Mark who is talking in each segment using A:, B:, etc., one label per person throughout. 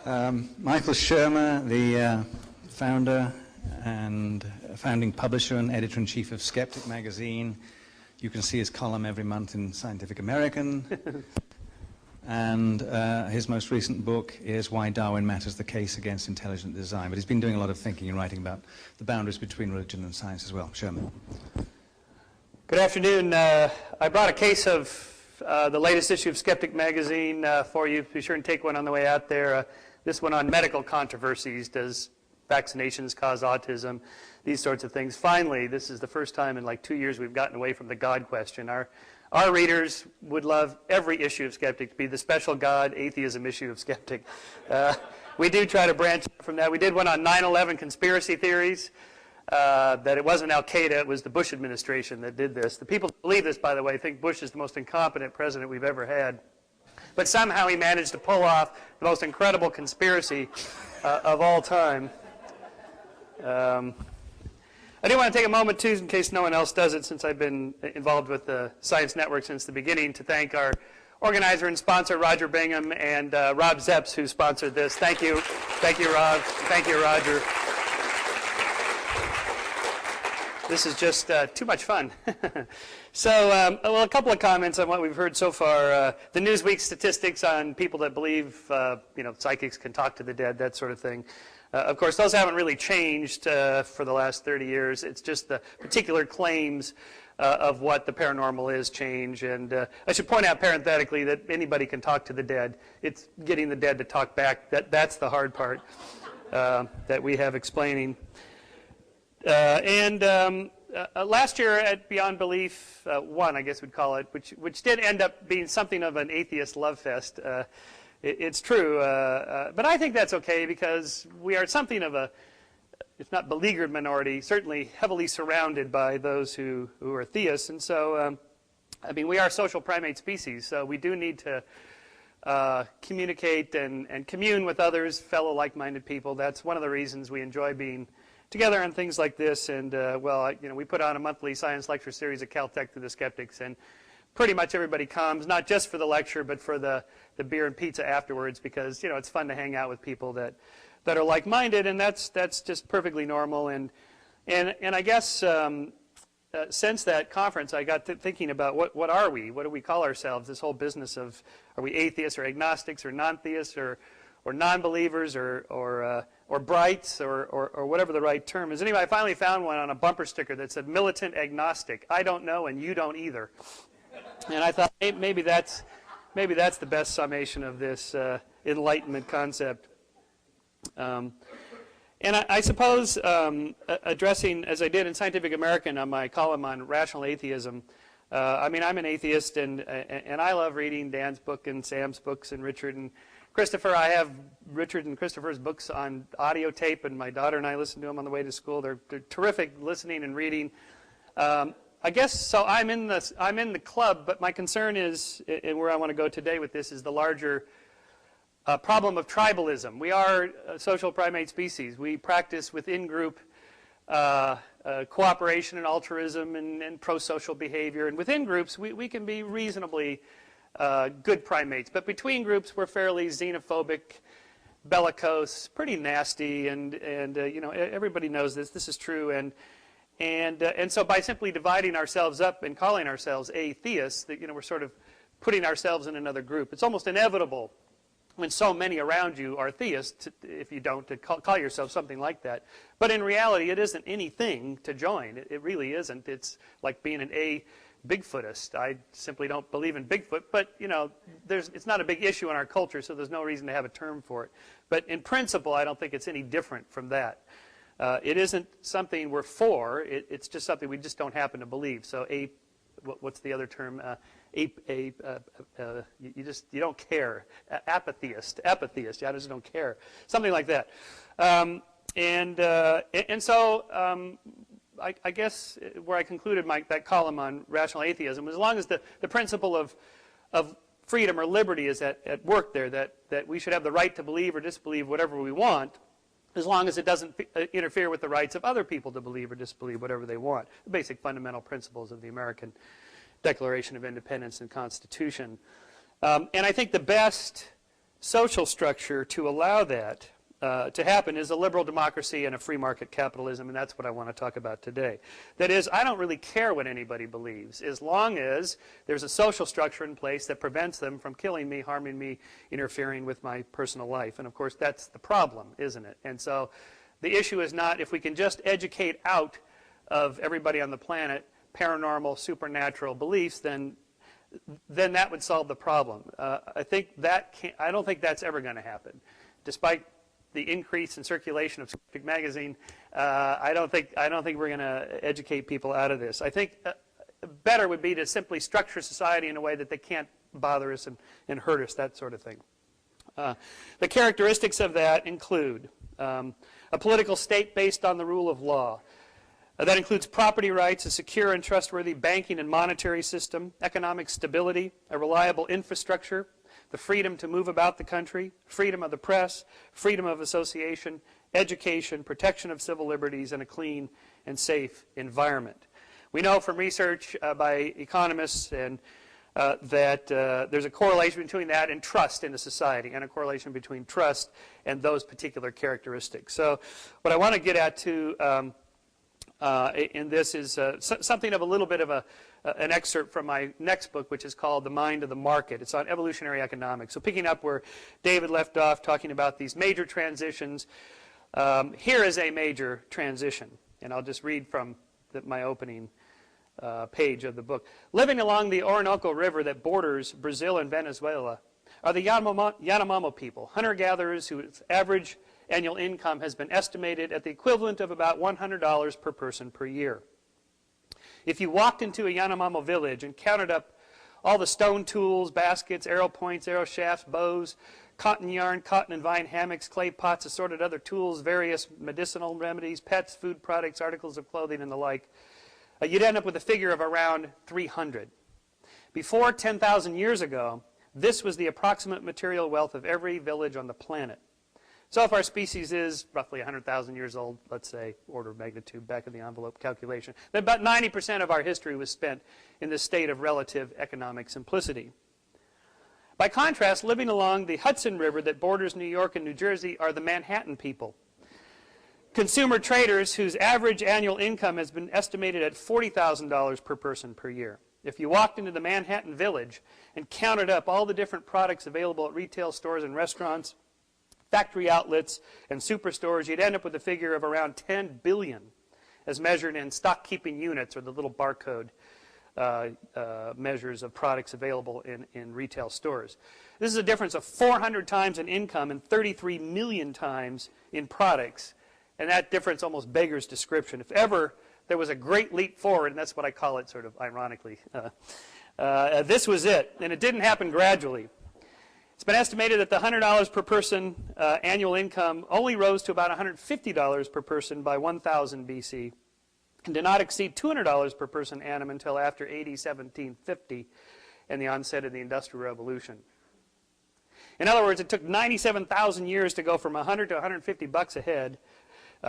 A: Michael Shermer, the founder and founding publisher and editor-in-chief of Skeptic magazine. You can see his column every month in Scientific American. And his most recent book is Why Darwin Matters, the Case Against Intelligent Design. But he's been doing a lot of thinking and writing about the boundaries between religion and science as well. Shermer.
B: Good afternoon. I brought a case of the latest issue of Skeptic magazine for you. Be sure and take one on the way out there. This one on medical controversies. Does vaccinations cause autism? These sorts of things. Finally, this is the first time in like 2 years we've gotten away from the God question. Our readers would love every issue of Skeptic to be the special God atheism issue of Skeptic. We do try to branch out from that. We did one on 9/11 conspiracy theories, that it wasn't Al-Qaeda, it was the Bush administration that did this. The people who believe this, by the way, think Bush is the most incompetent president we've ever had. But somehow he managed to pull off the most incredible conspiracy of all time. I do want to take a moment, too, in case no one else does it, since I've been involved with the Science Network since the beginning, to thank our organizer and sponsor, Roger Bingham, and Rob Zepps, who sponsored this. Thank you. Thank you, Rob. Thank you, Roger. This is just too much fun. So, well, a couple of comments on what we've heard so far. The Newsweek statistics on people that believe, psychics can talk to the dead, that sort of thing. Of course, those haven't really changed for the last 30 years. It's just the particular claims of what the paranormal is change. And I should point out parenthetically that anybody can talk to the dead. It's getting the dead to talk back. That's the hard part that we have explaining. Last year at Beyond Belief 1, I guess we'd call it, which did end up being something of an atheist love fest. It's true, but I think that's okay because we are something of a, if not beleaguered minority, certainly heavily surrounded by those who are theists. And so, we are social primate species, so we do need to communicate and commune with others, fellow like-minded people. That's one of the reasons we enjoy being together on things like this. And we put on a monthly science lecture series at Caltech to the skeptics, and pretty much everybody comes, not just for the lecture, but for the beer and pizza afterwards, because it's fun to hang out with people that are like-minded, and that's just perfectly normal. And I guess since that conference, I got thinking about what are we? What do we call ourselves? This whole business of, are we atheists or agnostics or non-theists or non-believers or brights or whatever the right term is. Anyway, I finally found one on a bumper sticker that said militant agnostic. I don't know and you don't either. And I thought maybe that's the best summation of this Enlightenment concept. And I suppose addressing, as I did in Scientific American on my column on rational atheism, I'm an atheist and I love reading Dan's book and Sam's books and Richard and Christopher. I have Richard and Christopher's books on audio tape, and my daughter and I listen to them on the way to school. They're terrific listening and reading. I guess so. I'm in the club, but my concern is, and where I want to go today with this, is the larger problem of tribalism. We are a social primate species. We practice within group cooperation and altruism and pro-social behavior. And within groups, we can be reasonably good primates. But between groups, we're fairly xenophobic, bellicose, pretty nasty, and everybody knows this. This is true. And so by simply dividing ourselves up and calling ourselves atheists, we're sort of putting ourselves in another group. It's almost inevitable when so many around you are theists, if you don't, to call yourself something like that. But in reality, it isn't anything to join. It really isn't. It's like being an Bigfootist. I simply don't believe in Bigfoot, but it's not a big issue in our culture, so there's no reason to have a term for it. But in principle, I don't think it's any different from that. It isn't something we're for. It's just something we just don't happen to believe. So what's the other term? You don't care. Apatheist. Yeah, I just don't care. Something like that. And so I guess where I concluded that column on rational atheism was, as long as the principle of freedom or liberty is at work there, that we should have the right to believe or disbelieve whatever we want, as long as it doesn't interfere with the rights of other people to believe or disbelieve whatever they want. The basic fundamental principles of the American Declaration of Independence and Constitution. And I think the best social structure to allow that to happen is a liberal democracy and a free market capitalism, and that's what I want to talk about today. That is, I don't really care what anybody believes, as long as there's a social structure in place that prevents them from killing me, harming me, interfering with my personal life. And of course, that's the problem, isn't it? And so the issue is not if we can just educate out of everybody on the planet paranormal, supernatural beliefs, then that would solve the problem. I don't think that's ever going to happen. Despite the increase in circulation of Skeptic magazine, I don't think we're going to educate people out of this. I think better would be to simply structure society in a way that they can't bother us and hurt us, that sort of thing. The characteristics of that include a political state based on the rule of law. That includes property rights, a secure and trustworthy banking and monetary system, economic stability, a reliable infrastructure, the freedom to move about the country, freedom of the press, freedom of association, education, protection of civil liberties, and a clean and safe environment. We know from research by economists and that there's a correlation between that and trust in a society, and a correlation between trust and those particular characteristics. So what I want to get at too in this is something of a little bit of an excerpt from my next book, which is called The Mind of the Market. It's on evolutionary economics. So picking up where David left off, talking about these major transitions, here is a major transition. And I'll just read from my opening page of the book. Living along the Orinoco River that borders Brazil and Venezuela are the Yanomamo people, hunter-gatherers whose average annual income has been estimated at the equivalent of about $100 per person per year. If you walked into a Yanomamo village and counted up all the stone tools, baskets, arrow points, arrow shafts, bows, cotton yarn, cotton and vine hammocks, clay pots, assorted other tools, various medicinal remedies, pets, food products, articles of clothing, and the like, you'd end up with a figure of around 300. Before 10,000 years ago, this was the approximate material wealth of every village on the planet. So if our species is roughly 100,000 years old, let's say, order of magnitude, back of the envelope calculation, then about 90% of our history was spent in this state of relative economic simplicity. By contrast, living along the Hudson River that borders New York and New Jersey are the Manhattan people. Consumer traders whose average annual income has been estimated at $40,000 per person per year. If you walked into the Manhattan Village and counted up all the different products available at retail stores and restaurants, factory outlets, and superstores, you'd end up with a figure of around 10 billion as measured in stock-keeping units, or the little barcode measures of products available in retail stores. This is a difference of 400 times in income and 33 million times in products. And that difference almost beggars description. If ever there was a great leap forward, and that's what I call it sort of ironically, this was it. And it didn't happen gradually. It's been estimated that the $100 per person annual income only rose to about $150 per person by 1000 BC, and did not exceed $200 per person annum until after AD 1750 and the onset of the Industrial Revolution. In other words, it took 97,000 years to go from 100 to 150 bucks a head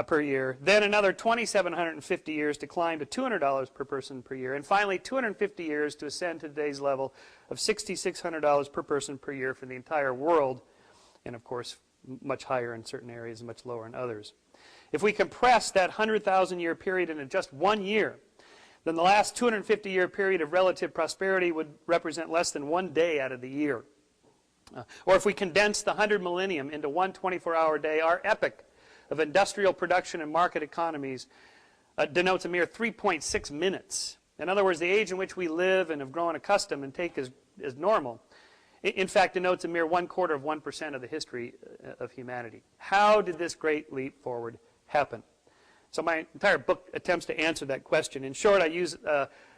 B: per year, then another 2,750 years to climb to $200 per person per year, and finally 250 years to ascend to today's level of $6,600 per person per year for the entire world, and of course much higher in certain areas and much lower in others. If we compress that 100,000 year period into just 1 year, then the last 250-year period of relative prosperity would represent less than 1 day out of the year. Or if we condense the 100 millennium into one 24-hour day, our epoch of industrial production and market economies denotes a mere 3.6 minutes. In other words, the age in which we live and have grown accustomed and take as normal, in fact, denotes a mere 1/4% of the history of humanity. How did this great leap forward happen? So my entire book attempts to answer that question. In short, I use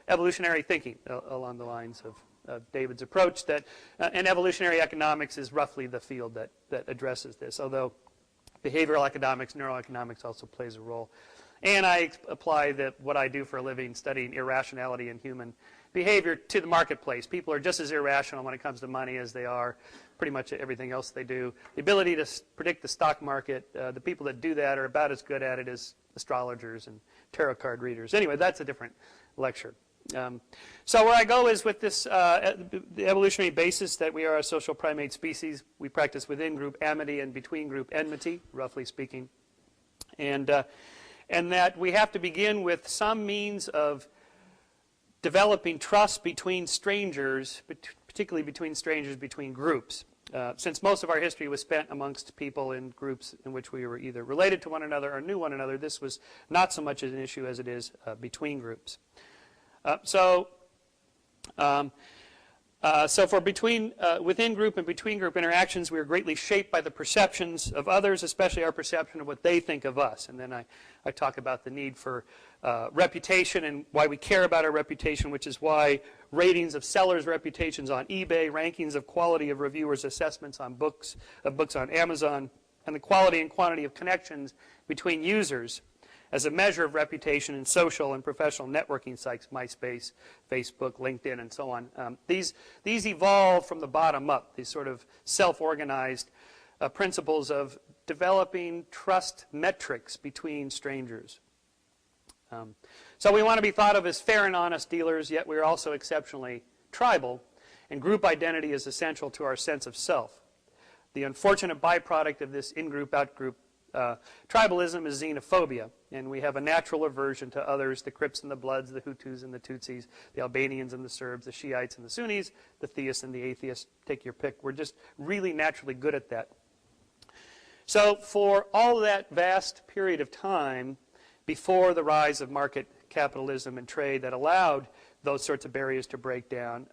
B: evolutionary thinking along the lines of David's approach, that and evolutionary economics is roughly the field that addresses this, although behavioral economics, neuroeconomics also plays a role. And I apply what I do for a living, studying irrationality in human behavior, to the marketplace. People are just as irrational when it comes to money as they are pretty much everything else they do. The ability to predict the stock market, the people that do that are about as good at it as astrologers and tarot card readers. Anyway, that's a different lecture. So where I go is with this the evolutionary basis that we are a social primate species. We practice within group amity and between group enmity, roughly speaking, and that we have to begin with some means of developing trust between strangers, particularly between strangers between groups. Since most of our history was spent amongst people in groups in which we were either related to one another or knew one another, this was not so much an issue as it is between groups. So for within group and between group interactions, we are greatly shaped by the perceptions of others, especially our perception of what they think of us. And then I talk about the need for reputation and why we care about our reputation, which is why ratings of sellers' reputations on eBay, rankings of quality of reviewers' assessments on books on Amazon, and the quality and quantity of connections between users as a measure of reputation in social and professional networking sites, MySpace, Facebook, LinkedIn, and so on. These evolve from the bottom up, these sort of self-organized principles of developing trust metrics between strangers. So we want to be thought of as fair and honest dealers, yet we're also exceptionally tribal, and group identity is essential to our sense of self. The unfortunate byproduct of this in-group, out-group tribalism is xenophobia, and we have a natural aversion to others, the Crips and the Bloods, the Hutus and the Tutsis, the Albanians and the Serbs, the Shiites and the Sunnis, the theists and the atheists, take your pick. We're just really naturally good at that. So for all that vast period of time before the rise of market capitalism and trade that allowed those sorts of barriers to break down,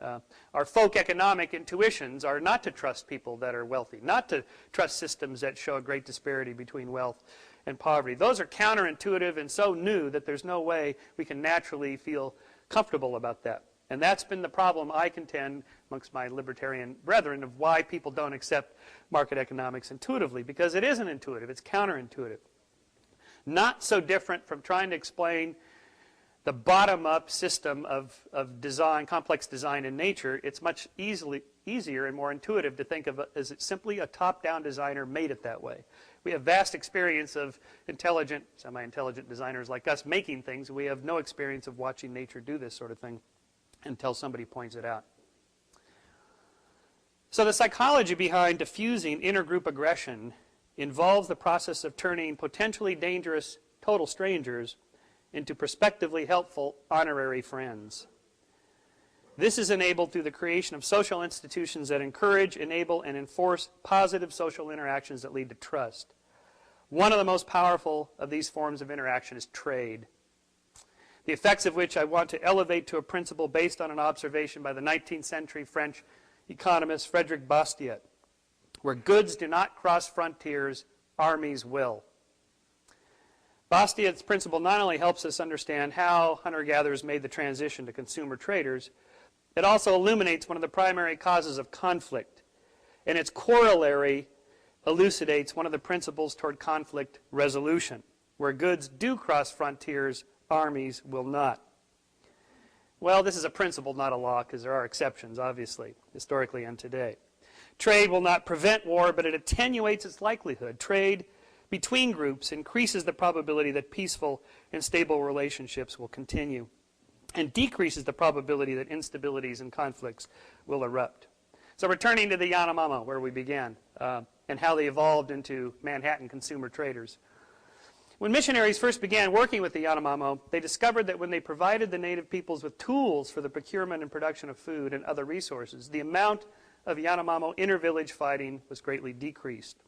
B: our folk economic intuitions are not to trust people that are wealthy, not to trust systems that show a great disparity between wealth and poverty. Those are counterintuitive and so new that there's no way we can naturally feel comfortable about that. And that's been the problem, I contend, amongst my libertarian brethren, of why people don't accept market economics intuitively, because it isn't intuitive, it's counterintuitive. Not so different from trying to explain the bottom-up system of design, complex design in nature. It's much easier and more intuitive to think of it as simply a top-down designer made it that way. We have vast experience of intelligent, semi-intelligent designers like us making things. We have no experience of watching nature do this sort of thing until somebody points it out. So the psychology behind diffusing intergroup aggression involves the process of turning potentially dangerous total strangers into prospectively helpful honorary friends. This is enabled through the creation of social institutions that encourage, enable, and enforce positive social interactions that lead to trust. One of the most powerful of these forms of interaction is trade, the effects of which I want to elevate to a principle based on an observation by the 19th century French economist Frédéric Bastiat. Where goods do not cross frontiers, armies will. Bastiat's principle not only helps us understand how hunter-gatherers made the transition to consumer traders, it also illuminates one of the primary causes of conflict, and its corollary elucidates one of the principles toward conflict resolution. Where goods do cross frontiers, armies will not. Well, this is a principle, not a law, because there are exceptions, obviously, historically and today. Trade will not prevent war, but it attenuates its likelihood. Trade between groups increases the probability that peaceful and stable relationships will continue, and decreases the probability that instabilities and conflicts will erupt. So returning to the Yanomamo, where we began, and how they evolved into Manhattan consumer traders. When missionaries first began working with the Yanomamo, they discovered that when they provided the native peoples with tools for the procurement and production of food and other resources, the amount of Yanomamo inter-village fighting was greatly decreased.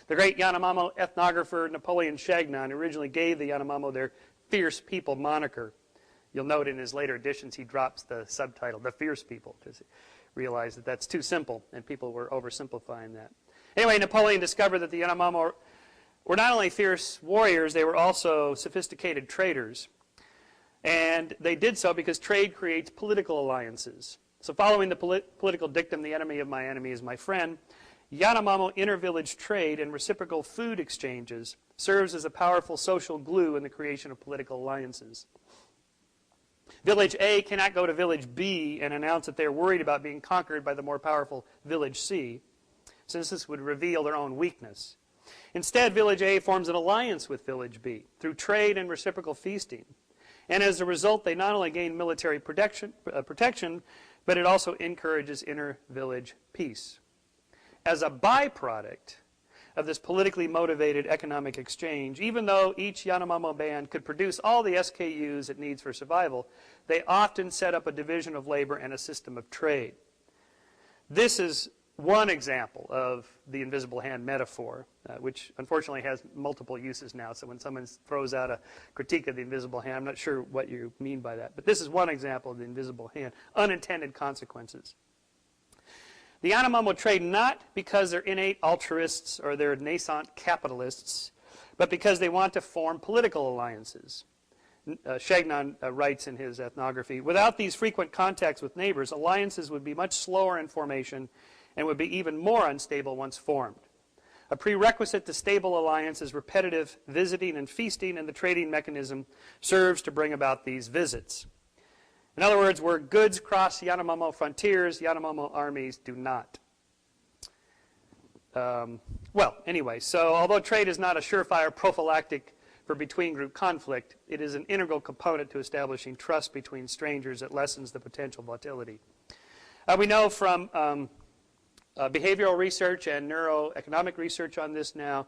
B: The great Yanomamo ethnographer Napoleon Chagnon originally gave the Yanomamo their fierce people moniker. You'll note in his later editions he drops the subtitle, the fierce people, because he realized that that's too simple and people were oversimplifying that. Anyway, Napoleon discovered that the Yanomamo were not only fierce warriors, they were also sophisticated traders. And they did so because trade creates political alliances. So following the political dictum, the enemy of my enemy is my friend, Yanomamo inter-village trade and reciprocal food exchanges serves as a powerful social glue in the creation of political alliances. Village A cannot go to Village B and announce that they're worried about being conquered by the more powerful Village C, since this would reveal their own weakness. Instead, Village A forms an alliance with Village B through trade and reciprocal feasting. And as a result, they not only gain military protection, but it also encourages inter-village peace. As a byproduct of this politically motivated economic exchange, even though each Yanomamo band could produce all the SKUs it needs for survival, they often set up a division of labor and a system of trade. This is one example of the invisible hand metaphor, which unfortunately has multiple uses now. So when someone throws out a critique of the invisible hand, I'm not sure what you mean by that. But this is one example of the invisible hand, unintended consequences. The Yanomamo trade not because they're innate altruists or they're nascent capitalists, but because they want to form political alliances. Chagnon writes in his ethnography, without these frequent contacts with neighbors, alliances would be much slower in formation and would be even more unstable once formed. A prerequisite to stable alliance is repetitive visiting and feasting, and the trading mechanism serves to bring about these visits. In other words, where goods cross Yanomamo frontiers, Yanomamo armies do not. Well, anyway, so although trade is not a surefire prophylactic for between-group conflict, it is an integral component to establishing trust between strangers that lessens the potential volatility. We know from behavioral research and neuroeconomic research on this now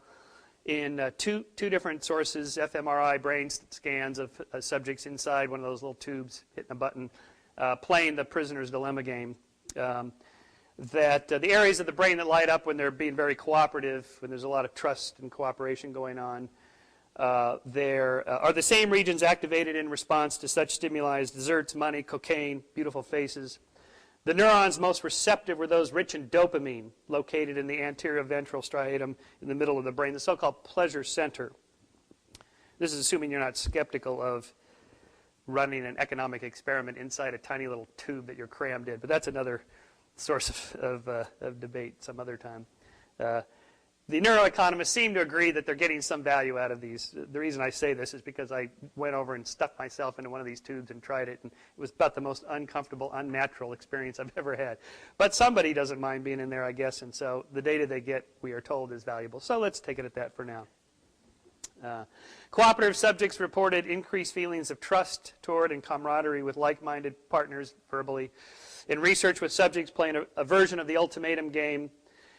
B: in two different sources, fMRI brain scans of subjects inside one of those little tubes, hitting a button, playing the prisoner's dilemma game, that the areas of the brain that light up when they're being very cooperative, when there's a lot of trust and cooperation going on, there are the same regions activated in response to such stimuli as desserts, money, cocaine, beautiful faces. The neurons most receptive were those rich in dopamine, located in the anterior ventral striatum in the middle of the brain, the so-called pleasure center. This is assuming you're not skeptical of running an economic experiment inside a tiny little tube that you're crammed in, but that's another source of debate some other time. The neuroeconomists seem to agree that they're getting some value out of these. The reason I say this is because I went over and stuck myself into one of these tubes and tried it, and it was about the most uncomfortable, unnatural experience I've ever had. But somebody doesn't mind being in there, I guess, and so the data they get, we are told, is valuable. So let's take it at that for now. Cooperative subjects reported increased feelings of trust toward and camaraderie with like-minded partners verbally. In research with subjects playing a version of the ultimatum game,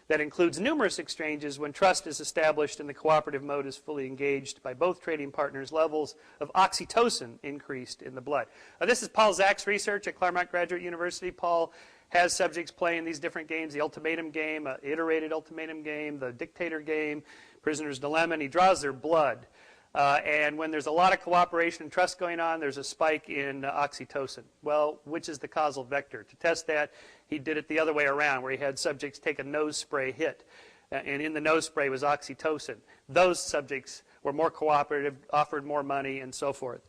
B: that includes numerous exchanges when trust is established and the cooperative mode is fully engaged by both trading partners, levels of oxytocin increased in the blood. This is Paul Zach's research at Claremont Graduate University. Paul has subjects playing these different games, the ultimatum game, iterated ultimatum game, the dictator game, prisoner's dilemma, and he draws their blood. And when there's a lot of cooperation and trust going on, there's a spike in oxytocin. Well, which is the causal vector? To test that, he did it the other way around, where he had subjects take a nose spray hit. And in the nose spray was oxytocin. Those subjects were more cooperative, offered more money, and so forth.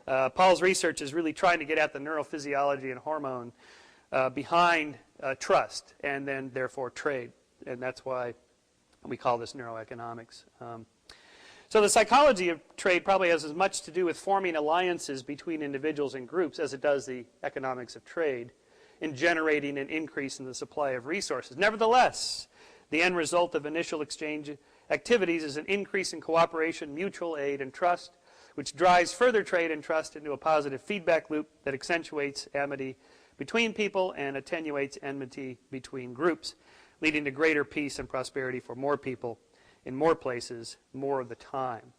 B: Paul's research is really trying to get at the neurophysiology and hormone behind trust, and then, therefore, trade. And that's why we call this neuroeconomics. So the psychology of trade probably has as much to do with forming alliances between individuals and groups as it does the economics of trade in generating an increase in the supply of resources. Nevertheless, the end result of initial exchange activities is an increase in cooperation, mutual aid, and trust, which drives further trade and trust into a positive feedback loop that accentuates amity between people and attenuates enmity between groups, leading to greater peace and prosperity for more people in more places, more of the time.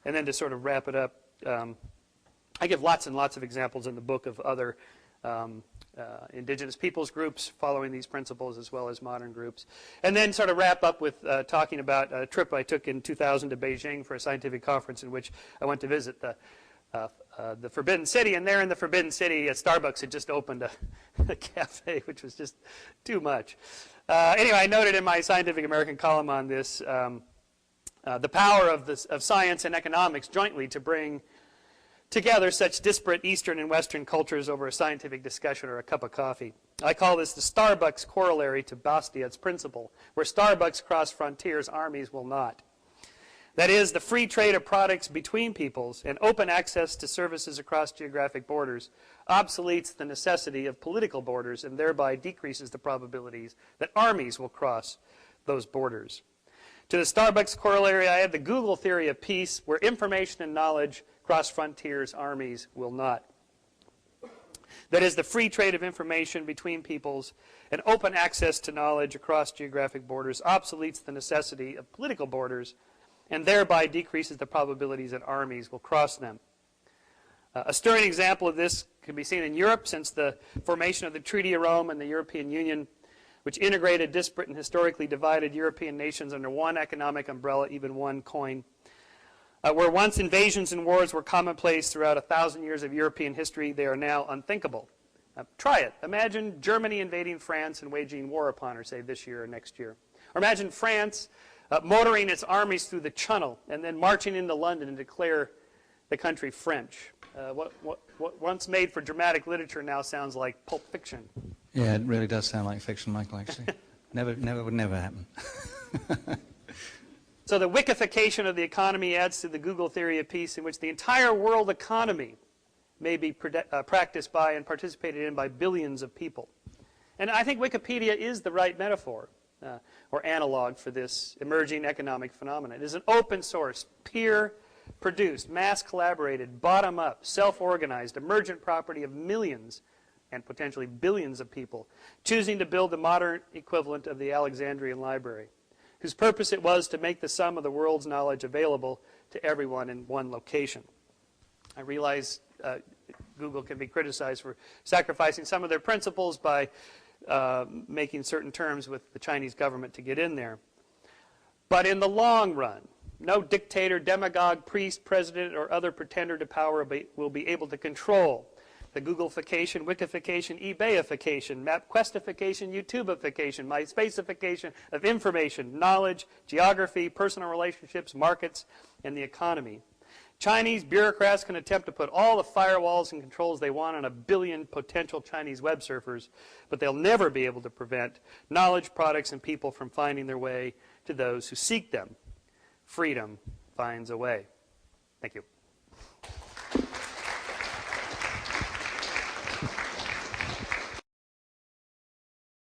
B: And then to sort of wrap it up, I give lots and lots of examples in the book of other indigenous peoples groups following these principles, as well as modern groups. And then sort of wrap up with talking about a trip I took in 2000 to Beijing for a scientific conference in which I went to visit the Forbidden City. And there in the Forbidden City, Starbucks had just opened a cafe, which was just too much. Anyway, I noted in my Scientific American column on this the power of science and economics jointly to bring together such disparate Eastern and Western cultures over a scientific discussion or a cup of coffee. I call this the Starbucks corollary to Bastiat's principle, where Starbucks cross frontiers, armies will not. That is, the free trade of products between peoples and open access to services across geographic borders obsoletes the necessity of political borders and thereby decreases the probabilities that armies will cross those borders. To the Starbucks corollary, I add the Google theory of peace, where information and knowledge cross frontiers, armies will not. That is, the free trade of information between peoples and open access to knowledge across geographic borders obsoletes the necessity of political borders and thereby decreases the probabilities that armies will cross them. A stirring example of this can be seen in Europe since the formation of the Treaty of Rome and the European Union, which integrated disparate and historically divided European nations under one economic umbrella, even one coin. Where once invasions and wars were commonplace throughout 1,000 years of European history, they are now unthinkable. Try it. Imagine Germany invading France and waging war upon her, say, this year or next year. Or imagine France motoring its armies through the Channel and then marching into London and declare the country French. What once made for dramatic literature now sounds like Pulp Fiction.
A: Yeah, it really does sound like fiction, Michael, actually. Would never happen.
B: So the wickification of the economy adds to the Google theory of peace, in which the entire world economy may be practiced by and participated in by billions of people. And I think Wikipedia is the right metaphor or analog for this emerging economic phenomenon. It is an open source, peer-produced, mass-collaborated, bottom-up, self-organized, emergent property of millions and potentially billions of people choosing to build the modern equivalent of the Alexandrian Library, whose purpose it was to make the sum of the world's knowledge available to everyone in one location. I realize Google can be criticized for sacrificing some of their principles by making certain terms with the Chinese government to get in there. But in the long run, no dictator, demagogue, priest, president, or other pretender to power will be able to control the Googleification, Wikification, eBayification, MapQuestification, YouTubeification, MySpaceification of information, knowledge, geography, personal relationships, markets, and the economy. Chinese bureaucrats can attempt to put all the firewalls and controls they want on 1 billion potential Chinese web surfers, but they'll never be able to prevent knowledge, products, and people from finding their way to those who seek them. Freedom finds a way. Thank you.